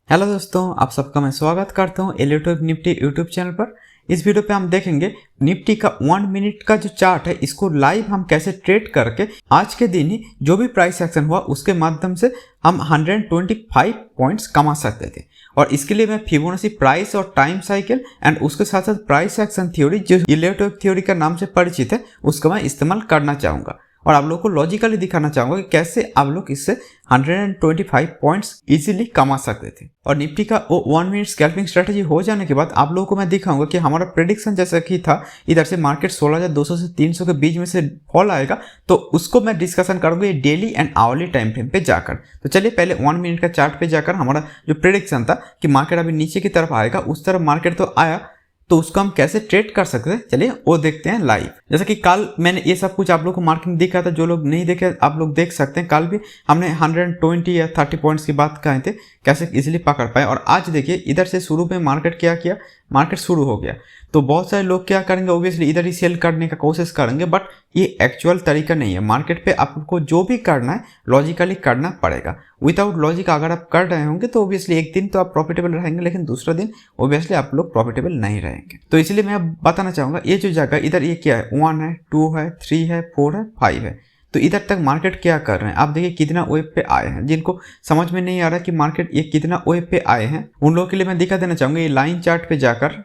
Hello दोस्तों, आप सबका मैं स्वागत करता हूं इलेक्ट्रॉनिक निफ्टी यूट्यूब चैनल पर। इस वीडियो पे हम देखेंगे निफ्टी का 1 मिनट का जो चार्ट है इसको लाइव हम कैसे ट्रेड करके आज के दिन ही जो भी प्राइस एक्शन हुआ उसके माध्यम से हम 125 पॉइंट्स कमा सकते थे। और इसके लिए मैं फिबोनाची प्राइस और टाइम साइकिल एंड उसके साथ साथ प्राइस एक्शन थ्योरी जो इलेक्ट्रॉनिक थ्योरी का नाम से परिचित है उसका मैं इस्तेमाल करना चाहूँगा और आप लोगों को लॉजिकली दिखाना चाहूंगा कि कैसे आप लोग इससे 125 पॉइंट्स इजीली कमा सकते थे। और निफ्टी का वो 1 मिनट स्कैल्पिंग स्ट्रेटजी हो जाने के बाद आप लोगों को मैं दिखाऊंगा कि हमारा प्रेडिक्शन जैसा कि था इधर से मार्केट 16,200 से 300 के बीच में से फॉल आएगा, तो उसको मैं डिस्कशन करूंगा ये daily and hourly time frame पे जाकर। तो चलिए पहले 1 मिनट का चार्ट पे जाकर हमारा जो प्रेडिक्शन था कि मार्केट अभी नीचे की तरफ आएगा, उस तरफ मार्केट तो आया, तो उसको हम कैसे ट्रेड कर सकते हैं चलिए वो देखते हैं लाइव। जैसा कि कल मैंने ये सब कुछ आप लोग को मार्किंग दिखा था, जो लोग नहीं देखे आप लोग देख सकते हैं। कल भी हमने 120 या 30 पॉइंट्स की बात कहे थे कैसे इजीली पकड़ पाए। और आज देखिए इधर से शुरू में मार्केट क्या किया, मार्केट शुरू हो गया तो बहुत सारे लोग क्या करेंगे, ओब्वियसली इधर ही सेल करने का कोशिश करेंगे, बट ये एक्चुअल तरीका नहीं है। मार्केट पे आपको जो भी करना है लॉजिकली करना पड़ेगा। विदाउट लॉजिक अगर आप कर रहे होंगे तो ओब्वियसली एक दिन तो आप प्रॉफिटेबल रहेंगे, लेकिन दूसरा दिन ओब्वियसली आप लोग प्रॉफिटेबल नहीं रहेंगे। तो इसलिए मैं बताना चाहूँगा ये जो जगह इधर ये क्या है, 1 है, 2 है, 3 है, 4 है, 5 है। तो इधर तक मार्केट क्या कर रहे हैं आप देखिए, कितना वेव पे आए हैं। जिनको समझ में नहीं आ रहा कि मार्केट ये कितना वेव पे आए हैं उन लोगों के लिए मैं दिखा देना चाहूँगा ये लाइन चार्ट पे जाकर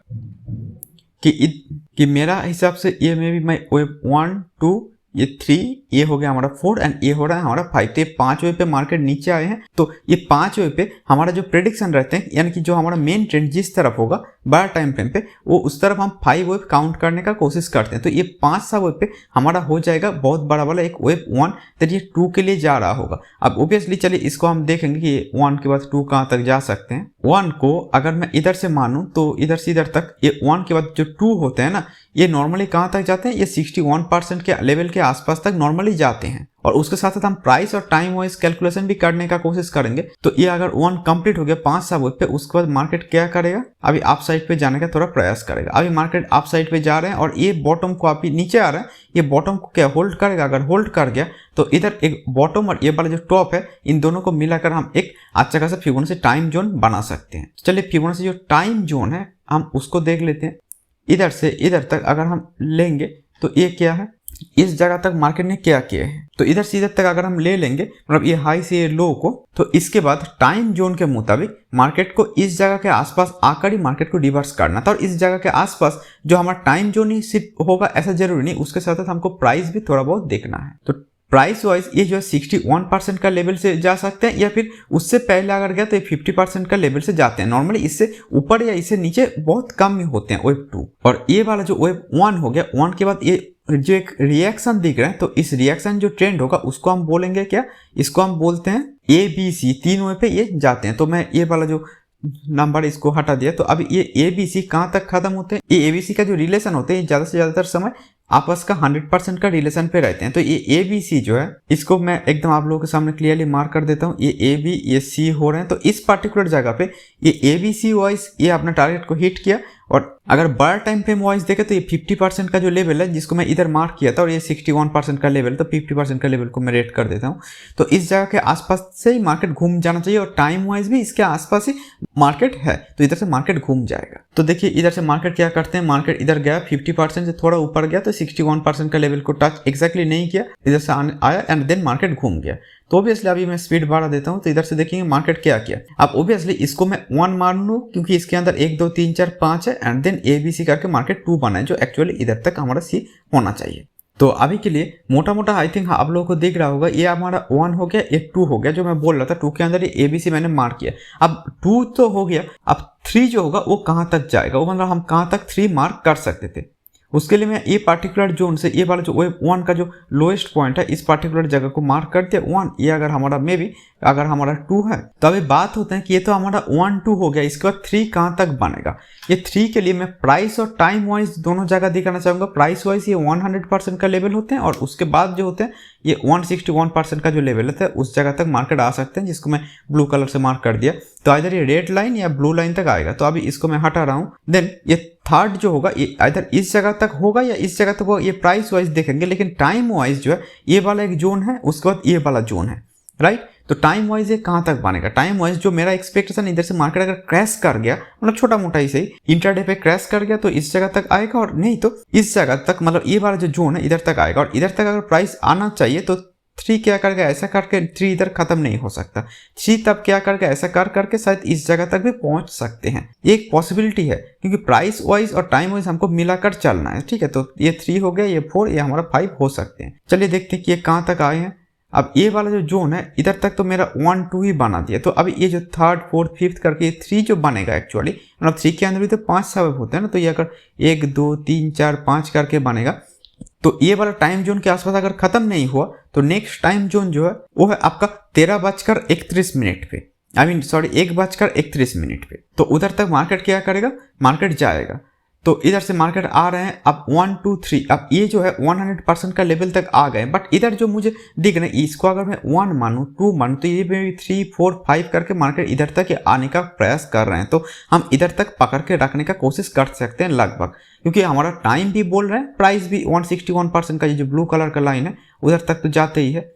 कि मेरा हिसाब से ये में भी मैं वेव 1 2 ये 3 ये हो गया हमारा 4 एंड ये हो रहा है हमारा 5। तो ये 5 वेव पे मार्केट नीचे आए हैं। तो ये 5 वेव पे हमारा जो प्रेडिक्शन रहते हैं, यानी कि जो हमारा मेन ट्रेंड जिस तरफ होगा बड़ा टाइम फ्रेम पे, वो उस तरफ हम 5 वेव काउंट करने का कोशिश करते हैं। तो ये 5सा वेव पे हमारा हो जाएगा बहुत बड़ा वाला एक वेव 1, तो ये 2 के लिए जा रहा होगा। अब ओबियसली चलिए इसको हम देखेंगे कि 1 के बाद 2 कहाँ तक जा सकते हैं। 1 को अगर मैं इधर से मानूं तो इधर से इधर तक ये 1 के बाद जो 2 होते हैं ना, ये नॉर्मली कहाँ तक जाते हैं, ये 61% के लेवल के आसपास तक नॉर्मली जाते हैं। और उसके साथ साथ हम प्राइस और टाइम वाइज कैलकुलेशन भी करने का कोशिश करेंगे। तो ये अगर 1 कंप्लीट हो गया 5सा वेव पे, उसके बाद मार्केट क्या करेगा, अभी अप साइड पे जाने का थोड़ा प्रयास करेगा। अभी मार्केट अप साइड पे जा रहे हैं और ये बॉटम को अभी नीचे आ रहा है, ये बॉटम को क्या होल्ड करेगा। अगर होल्ड कर गया तो इधर एक बॉटम और ये वाला जो टॉप है इन दोनों को मिलाकर हम एक अच्छा खासा फिबोनाची टाइम जोन बना सकते हैं। चलिए फिबोनाची जो टाइम जोन है हम उसको देख लेते हैं। इधर से इधर तक अगर हम लेंगे तो ये क्या है, इस जगह तक मार्केट ने क्या किया है, तो इधर से इधर तक अगर हम ले लेंगे मतलब ये हाई से ये लो को, तो इसके बाद टाइम जोन के मुताबिक मार्केट को इस जगह के आसपास आकर ही मार्केट को रिवर्स करना था। और इस जगह के आसपास जो हमारा टाइम जोन ही सिर्फ होगा ऐसा जरूरी नहीं, उसके साथ साथ हमको प्राइस भी थोड़ा बहुत देखना है। तो प्राइस वाइज ये जो है 61% का लेवल से जा सकते हैं, या फिर उससे पहले अगर गया तो ये 50% का लेवल से जाते हैं। नॉर्मली इससे ऊपर या इससे नीचे बहुत कम ही होते हैं वेव 2। और ये वाला जो वेव 1 हो गया, 1 के बाद ये जो एक रिएक्शन दिख रहा है, तो इस रिएक्शन जो ट्रेंड होगा उसको हम बोलेंगे क्या, इसको हम बोलते हैं ABC। 3 वेव पे ये जाते हैं। तो मैं ये वाला जो नंबर इसको हटा दिया। तो अभी ये ABC कहाँ तक खत्म होते हैं, ये ABC का जो रिलेशन होते हैं ज़्यादा से ज़्यादातर समय आपस का 100% का रिलेशन पे रहते हैं। तो ये ABC जो है इसको मैं एकदम आप लोगों के सामने क्लियरली मार्क कर देता हूँ। ये AB ये C हो रहे हैं। तो इस पर्टिकुलर जगह पे ये ABC वाइज ये अपना टारगेट को हिट किया। और अगर बड़ा टाइम फ्रेम वाइज देखे तो ये 50% का जो लेवल है जिसको मैं इधर मार्क किया था, और ये 61% का लेवल, तो 50% का लेवल को मैं रेट कर देता हूँ। तो इस जगह के आसपास से ही मार्केट घूम जाना चाहिए और टाइम वाइज भी इसके आसपास ही मार्केट है, तो इधर से मार्केट घूम जाएगा। तो देखिए इधर से मार्केट क्या करते हैं, मार्केट इधर गया 50% से थोड़ा ऊपर गया तो 61% का लेवल को टच एग्जैक्टली नहीं किया, इधर से आया एंड देन मार्केट घूम गया। तो ओबियसली अभी मैं स्पीड बढ़ा देता हूँ। तो इधर से देखेंगे मार्केट क्या किया। अब ओबियसली इसको मैं 1 मान लूँ क्योंकि इसके अंदर 1 2 3 4 5 है एंड देन ABC करके मार्केट 2 बना है, जो एक्चुअली इधर तक हमारा C होना चाहिए। तो अभी के लिए मोटा मोटा आई थिंक आप लोगों को दिख रहा होगा, ये हमारा 1 हो गया, ये 2 हो गया। जो मैं बोल रहा था 2 के अंदर ये ABC मैंने मार्क किया। अब 2 तो हो गया, अब 3 जो होगा वो कहाँ तक जाएगा, वो मतलब हम कहाँ तक 3 मार्क कर सकते थे। उसके लिए मैं ये पार्टिकुलर जोन से ये वाला जो वेव 1 का जो लोएस्ट पॉइंट है इस पार्टिकुलर जगह को मार्क कर दिया 1। ये अगर हमारा मे बी अगर हमारा 2 है तो अभी बात होता है कि ये तो हमारा 1 2 हो गया, इसके बाद 3 कहाँ तक बनेगा। ये 3 के लिए मैं प्राइस और टाइम वाइज दोनों जगह दिखाना चाहूँगा। प्राइस वाइज ये 100% का लेवल होते हैं और उसके बाद जो होते हैं ये 161% का जो लेवल होता है उस जगह तक मार्केट आ सकते हैं, जिसको मैं ब्लू कलर से मार्क कर दिया। तो इधर ये रेड लाइन या ब्लू लाइन तक आएगा। तो अभी इसको मैं हटा रहा हूँ। देन ये थर्ड जो होगा ये इधर इस जगह तक होगा या इस जगह तक होगा, ये प्राइस वाइज देखेंगे। लेकिन टाइम वाइज जो है ये वाला एक जोन है, उसके बाद ये वाला जोन है, राइट। तो टाइम वाइज ये कहाँ तक बनेगा, टाइम वाइज जो मेरा एक्सपेक्टेशन इधर से मार्केट अगर क्रैश कर गया, मतलब छोटा मोटा ही सही इंट्राडे पे क्रैश कर गया तो इस जगह तक आएगा, और नहीं तो इस जगह तक, मतलब ये वाला जो जोन है इधर तक आएगा। और इधर तक अगर प्राइस आना चाहिए तो 3 क्या करके ऐसा करके 3 इधर खत्म नहीं हो सकता, 3 तब क्या करके ऐसा कर करके शायद इस जगह तक भी पहुंच सकते हैं। एक पॉसिबिलिटी है क्योंकि प्राइस वाइज और टाइम वाइज हमको मिलाकर चलना है, ठीक है। तो ये 3 हो गया, ये 4, ये हमारा 5 हो सकते हैं। चलिए देखते हैं कि ये कहाँ तक आए हैं। अब ये वाला जो जोन है इधर तक तो मेरा 1 2 ही बना दिया, तो अभी ये जो 3rd 4th 5th करके 3 जो बनेगा एक्चुअली, मतलब 3 के अंदर भी तो 5 सब होते हैं ना, तो ये अगर 1 2 3 4 5 करके बनेगा, तो ये वाला टाइम जोन के आसपास अगर खत्म नहीं हुआ तो नेक्स्ट टाइम जोन जो है वो है आपका 13:31 पे, 1:31 पे। तो उधर तक मार्केट क्या करेगा, मार्केट जाएगा। तो इधर से मार्केट आ रहे हैं अब 1 2 3, अब ये जो है 100% का लेवल तक आ गए, बट इधर जो मुझे दिख रहा है इसको अगर मैं 1 मानूं 2 मानूं तो ये भी 3 4 5 करके मार्केट इधर तक आने का प्रयास कर रहे हैं। तो हम इधर तक पकड़ के रखने का कोशिश कर सकते हैं लगभग, क्योंकि हमारा टाइम भी बोल रहे हैं, प्राइस भी 161% का ये जो ब्लू कलर का लाइन है उधर तक तो जाते ही है।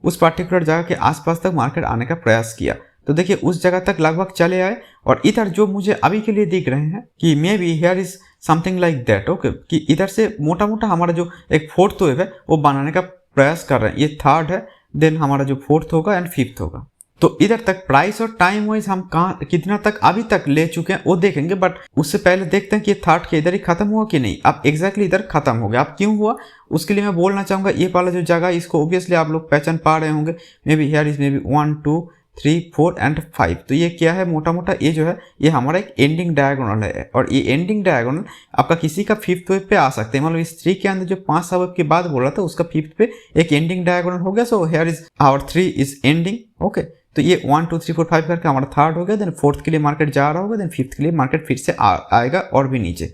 उस पर्टिकुलर जगह के आसपास तक मार्केट आने का प्रयास किया, तो देखिए उस जगह तक लगभग चले आए। और इधर जो मुझे अभी के लिए दिख रहे हैं कि may be here is something like that, okay, कि इधर से मोटा मोटा हमारा जो एक 4th वेव है वो बनाने का प्रयास कर रहे हैं। ये 3rd है, देन हमारा जो 4th होगा एंड 5th होगा। तो इधर तक प्राइस और टाइम वाइज हम कहाँ कितना तक अभी तक ले चुके हैं वो देखेंगे, बट उससे पहले देखते हैं कि ये 3rd के इधर ही खत्म हुआ कि नहीं। अब एग्जैक्टली इधर खत्म हो गया, अब क्यों हुआ उसके लिए मैं बोलना चाहूंगा। ये वाला जो जगह इसको ऑब्वियसली आप लोग पहचान पा रहे होंगे, may be here is may be 1 2 3 4 and 5। तो ये क्या है, मोटा मोटा ये जो है ये हमारा एक एंडिंग डायगोनल है, और ये एंडिंग डायगोनल आपका किसी का 5th वेव पे आ सकते हैं। मतलब इस 3 के अंदर जो 5 सब वेव की बात बोल रहा था उसका 5th पे एक एंडिंग डायगोनल हो गया। So here is our 3 is ending, okay. तो ये 1 2 3 4 5 करके हमारा 3rd हो गया, देन 4th के लिए मार्केट जा रहा होगा, देन 5th के लिए मार्केट फिर से आएगा और भी नीचे।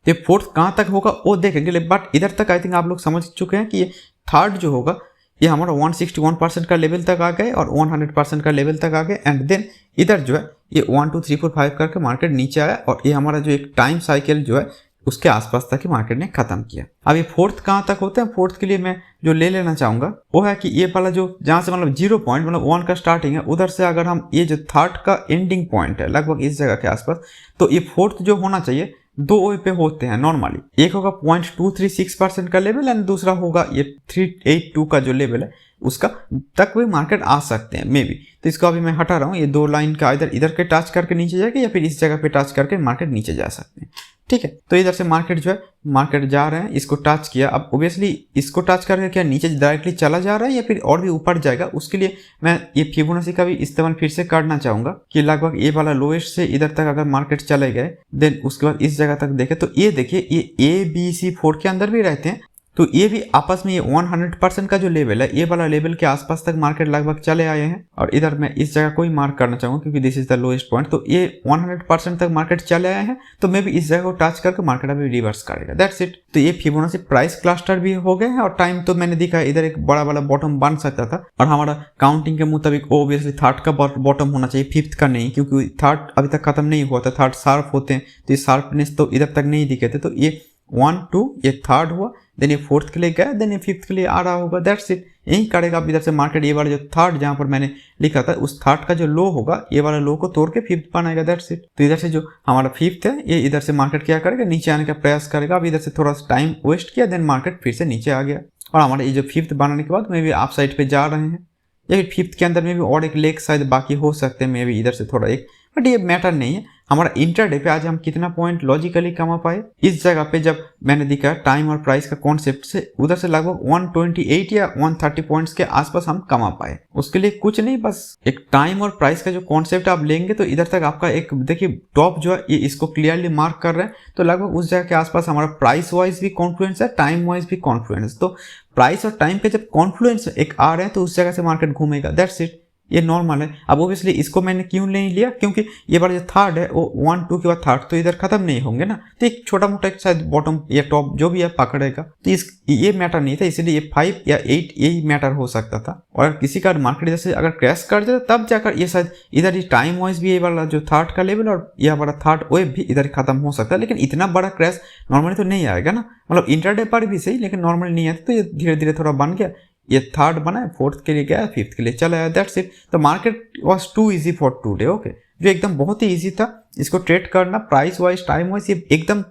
तो 4th कहाँ तक होगा वो देखेंगे, बट इधर तक आई थिंक आप लोग समझ चुके हैं कि ये 3rd जो होगा ये हमारा 161% का लेवल तक आ गए और 100% का लेवल तक आ गए, एंड देन इधर जो है ये 1 2 3 4 5 करके मार्केट नीचे आया, और ये हमारा जो एक टाइम साइकिल जो है उसके आसपास तक ही मार्केट ने खत्म किया। अब ये 4th कहाँ तक होता है, 4th के लिए मैं जो ले लेना चाहूंगा वो है कि ये वाला जो जहाँ से मतलब 0 पॉइंट मतलब 1 का स्टार्टिंग है, उधर से अगर हम ये जो 3rd का एंडिंग पॉइंट है लगभग इस जगह के आसपास, तो ये 4th जो होना चाहिए 2 वे पे होते हैं नॉर्मली। एक होगा 0.236% का लेवल एंड दूसरा होगा ये 382 का जो लेवल है उसका तक भी मार्केट आ सकते हैं मे बी। तो इसको अभी मैं हटा रहा हूँ, ये 2 लाइन का इधर के टच करके नीचे जाएगा या फिर इस जगह पे टच करके मार्केट नीचे जा सकते हैं, ठीक है। तो इधर से मार्केट जो है मार्केट जा रहे हैं, इसको टच किया, अब ओबियसली इसको टच करके क्या नीचे डायरेक्टली चला जा रहा है या फिर और भी ऊपर जाएगा, उसके लिए मैं ये फिबोनाची का भी इस्तेमाल फिर से करना चाहूंगा कि लगभग ये वाला लोएस्ट से इधर तक अगर मार्केट चले गए, देन उसके बाद इस जगह तक देखे तो ये देखिए ये ABC4 के अंदर भी रहते हैं, तो ये भी आपस में ये 100% का जो लेवल है ये वाला लेवल के आसपास तक मार्केट लगभग चले आए हैं। और इधर मैं इस जगह को ही मार्क करना चाहूंगा क्योंकि this is the lowest point, तो ये 100% तक मार्केट चले आए हैं, तो मे भी इस जगह को टच करके मार्केट अभी रिवर्स करेगा, दैट्स इट। तो ये फिबोनाची प्राइस क्लस्टर भी हो गए हैं, और टाइम तो मैंने दिखा इधर एक बड़ा वाला बॉटम बन सकता था, और हमारा काउंटिंग के मुताबिक ओबियसली 3rd का बॉटम होना चाहिए, 5th का नहीं, क्योंकि 3rd अभी तक खत्म नहीं हुआ था, 3rd शार्प होते हैं, तो ये शार्पनेस तो इधर तक नहीं दिखे थे। तो ये 1 2 ये 3rd हुआ, देन ये 4th के लिए गया, देन ये 5th के लिए आ रहा होगा, दैट्स इट। यही करेगा अब इधर से मार्केट ये वाला जो 3rd जहां पर मैंने लिखा था उस 3rd का जो लो होगा ये वाला लो को तोड़ के 5th बनाएगा, दैट्स इट। तो इधर से जो हमारा 5th है ये इधर से मार्केट क्या करेगा, नीचे आने का प्रयास करेगा। अब इधर से थोड़ा सा टाइम वेस्ट किया, देन मार्केट फिर से नीचे आ गया, और हमारे ये जो 5th बनाने के बाद मे भी आप साइड पे जा रहे हैं, या फिर 5th के अंदर में भी और एक लेग शायद बाकी हो सकते हैं, मे भी इधर से थोड़ा एक, बट ये मैटर नहीं है। हमारा इंटरडे पे आज हम कितना पॉइंट लॉजिकली कमा पाए, इस जगह पे जब मैंने दिखा टाइम और प्राइस का कॉन्सेप्ट से उधर से लगभग 128 या 130 पॉइंट्स के आसपास हम कमा पाए। उसके लिए कुछ नहीं, बस एक टाइम और प्राइस का जो कॉन्सेप्ट आप लेंगे तो इधर तक आपका एक देखिए टॉप जो है ये इसको क्लियरली मार्क कर रहे हैं, तो लगभग उस जगह के आसपास हमारा प्राइस वाइज भी कॉन्फ्लुएंस है, टाइम वाइज भी कॉन्फ्लुएंस। तो प्राइस और टाइम पे जब कॉन्फ्लुएंस एक आ रहे हैं तो उस जगह से मार्केट घूमेगा, दैट्स इट, ये नॉर्मल है। अब ओबियसली इसको मैंने क्यों नहीं लिया, क्योंकि ये बार जो 3rd है वो 1 2 के बाद 3rd तो इधर खत्म नहीं होंगे ना, तो एक छोटा मोटा एक शायद बॉटम या टॉप जो भी है पकड़ेगा, तो ये मैटर नहीं था, इसीलिए ये 5 या 8 यही मैटर हो सकता था। और किसी का मार्केट जैसे अगर क्रैश कर जाता तब जाकर ये शायद इधर ही टाइम वाइज भी ये वाला जो 3rd का लेवल और यह वाला 3rd वेव भी इधर खत्म हो सकता है, लेकिन इतना बड़ा क्रैश नॉर्मली तो नहीं आएगा ना, मतलब इंटरडे पर भी सही, लेकिन नॉर्मली नहीं आता, तो ये धीरे धीरे थोड़ा बन गया, ये थर्ड बना है, फोर्थ के लिए गया, फिफ्थ के लिए चला है, दैट्स इट। तो market was too easy for today, okay, जो एकदम बहुत ही ईजी था इसको ट्रेड करना, प्राइस वाइज टाइम वाइज ये एकदम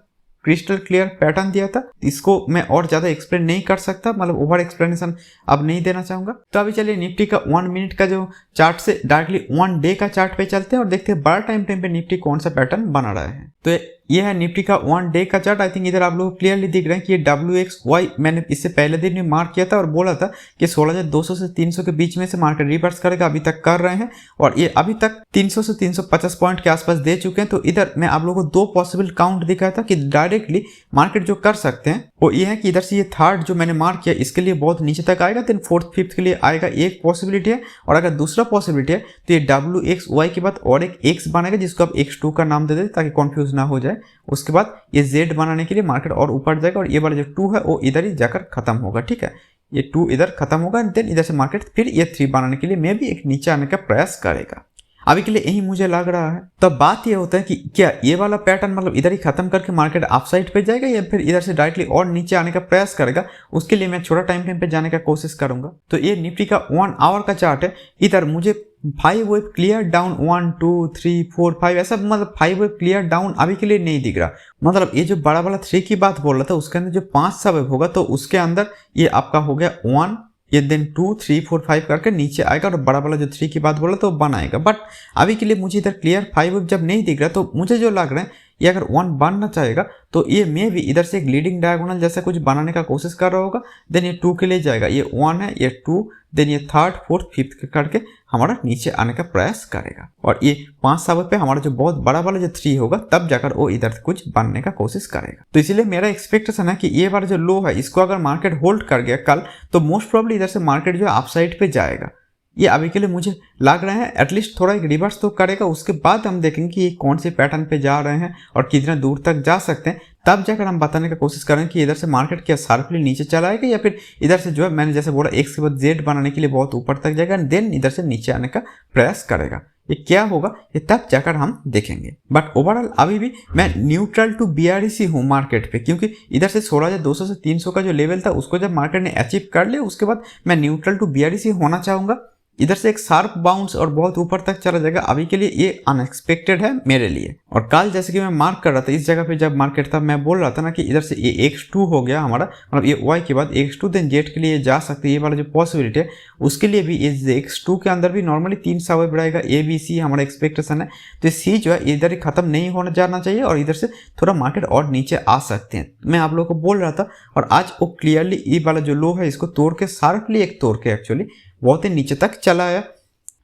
क्रिस्टल क्लियर पैटर्न दिया था। इसको मैं और ज़्यादा एक्सप्लेन नहीं कर सकता, मतलब ओवर एक्सप्लेनेशन अब नहीं देना चाहूँगा। तो अभी चलिए निफ्टी का 1 मिनट का जो चार्ट से डायरेक्टली 1 डे का चार्ट पे चलते हैं और देखते हैं बड़ा टाइम फ्रेम पे निफ्टी कौन सा पैटर्न बना रहा है। तो ये है निफ्टी का 1 डे का चार्ट। आई थिंक इधर आप लोग क्लियरली दिख रहे हैं कि ये WXY मैंने इससे पहले दिन में मार्क किया था और बोला था कि 16,200 से 300 के बीच में से मार्केट रिवर्स करेगा, अभी तक कर रहे हैं और ये अभी तक 300 से 350 पॉइंट के आसपास दे चुके हैं। तो इधर मैं आप लोगों को 2 पॉसिबल काउंट दिखाया था कि डायरेक्टली मार्केट जो कर सकते हैं वो ये है कि इधर से ये थर्ड जो मैंने मार्क किया इसके लिए बहुत नीचे तक आएगा, देन फोर्थ फिफ्थ के लिए आएगा, एक पॉसिबिलिटी है। और अगर दूसरा पॉसिबिलिटी है तो ये WXY के बाद और एक X बनेगा जिसको आप X2 का नाम दे देते ताकि कंफ्यूज ना हो जाए। उसके बाद ये Z बनाने के लिए मार्केट और ऊपर जाएगा और ये वाला जो 2 है वो इधर ही जाकर खत्म होगा, ठीक है, ये 2 इधर खत्म होगा, देन इधर से मार्केट फिर ये 3 बनाने के लिए मे भी एक नीचे आने का प्रयास करेगा। अभी के लिए यही मुझे लग रहा है। तो बात ये होता है कि क्या ये वाला पैटर्न मतलब इधर ही खत्म करके मार्केट अपसाइड पे जाएगा या फिर इधर से डायरेक्टली और नीचे आने का प्रयास करेगा, उसके लिए मैं छोटा टाइम फ्रेम पे जाने का कोशिश करूंगा। तो ये निफ्टी का 1 आवर का चार्ट है। इधर मुझे 5 वेव क्लियर डाउन 1 2 3 4 5 ऐसा मतलब 5 वेव क्लियर डाउन अभी के लिए नहीं दिख रहा। मतलब ये जो बड़ा वाला 3 की बात बोल रहा था उसके अंदर जो 5 सा वेव होगा तो उसके अंदर ये आपका हो गया 1, ये देन 2 3 4 5 करके नीचे आएगा और बड़ा वाला जो 3 की बात बोला तो बनाएगा। बट अभी के लिए मुझे इधर क्लियर 5 वेव जब नहीं दिख रहा तो मुझे जो लग रहा है ये अगर 1 बनना चाहेगा तो ये मे भी इधर से एक लीडिंग डायगोनल जैसा कुछ बनाने का कोशिश कर रहा होगा, देन ये 2 के लिए जाएगा, ये 1 है, ये 2, देन ये थर्ड फोर्थ फिफ्थ करके हमारा नीचे आने का प्रयास करेगा और ये 5 सावर पे हमारा जो बहुत बड़ा वाला जो 3 होगा तब जाकर वो इधर से कुछ बनने का कोशिश करेगा। तो इसीलिए मेरा एक्सपेक्टेशन है कि ये वाला जो लो है इसको अगर मार्केट होल्ड कर गया कल तो मोस्ट प्रोबेबली इधर से मार्केट जो है अपसाइड पे जाएगा। ये अभी के लिए मुझे लग रहा है एटलीस्ट थोड़ा एक रिवर्स तो करेगा, उसके बाद हम देखेंगे कि ये कौन से पैटर्न पे जा रहे हैं और कितना दूर तक जा सकते हैं, तब जाकर हम बताने का कोशिश करेंगे कि इधर से मार्केट क्या शार्पली नीचे चला आएगा या फिर इधर से जो है मैंने जैसे बोला X के बाद Z बनाने के लिए बहुत ऊपर तक जाएगा, देन इधर से नीचे आने का प्रयास करेगा। ये क्या होगा ये तब जाकर हम देखेंगे। बट ओवरऑल अभी भी मैं न्यूट्रल टू बियरिश हूँ मार्केट पे, क्योंकि इधर से 16,200 से 300 का जो लेवल था उसको जब मार्केट ने अचीव कर लिया उसके बाद मैं न्यूट्रल टू बियरिश होना चाहूँगा। इधर से एक शार्प बाउंस और बहुत ऊपर तक चला जाएगा, अभी के लिए ये अनएक्सपेक्टेड है मेरे लिए। और कल जैसे कि मैं मार्क कर रहा था इस जगह पे जब मार्केट था मैं बोल रहा था ना कि इधर से ये X2 हो गया हमारा, मतलब ये Y के बाद X2 देन Z के लिए जा सकते हैं, ये वाला जो पॉसिबिलिटी है उसके लिए भी ये X2 के अंदर भी नॉर्मली 3 सा वेव रहेगा, ABC हमारा एक्सपेक्टेशन है। तो C जो है इधर ही खत्म नहीं होना जाना चाहिए और इधर से थोड़ा मार्केट और नीचे आ सकते हैं, मैं आप लोगों को बोल रहा था। और आज वो क्लियरली ये वाला जो लो है इसको तोड़ के शार्पली एक तोड़ के एक्चुअली बहुत ही नीचे तक चला आया।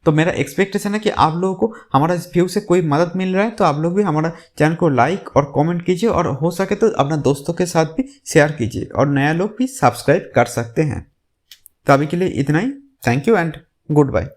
तो मेरा एक्सपेक्टेशन है कि आप लोगों को हमारा इस व्यू से कोई मदद मिल रहा है तो आप लोग भी हमारा चैनल को लाइक और कमेंट कीजिए और हो सके तो अपना दोस्तों के साथ भी शेयर कीजिए और नया लोग भी सब्सक्राइब कर सकते हैं। तो अभी के लिए इतना ही, thank you and good bye.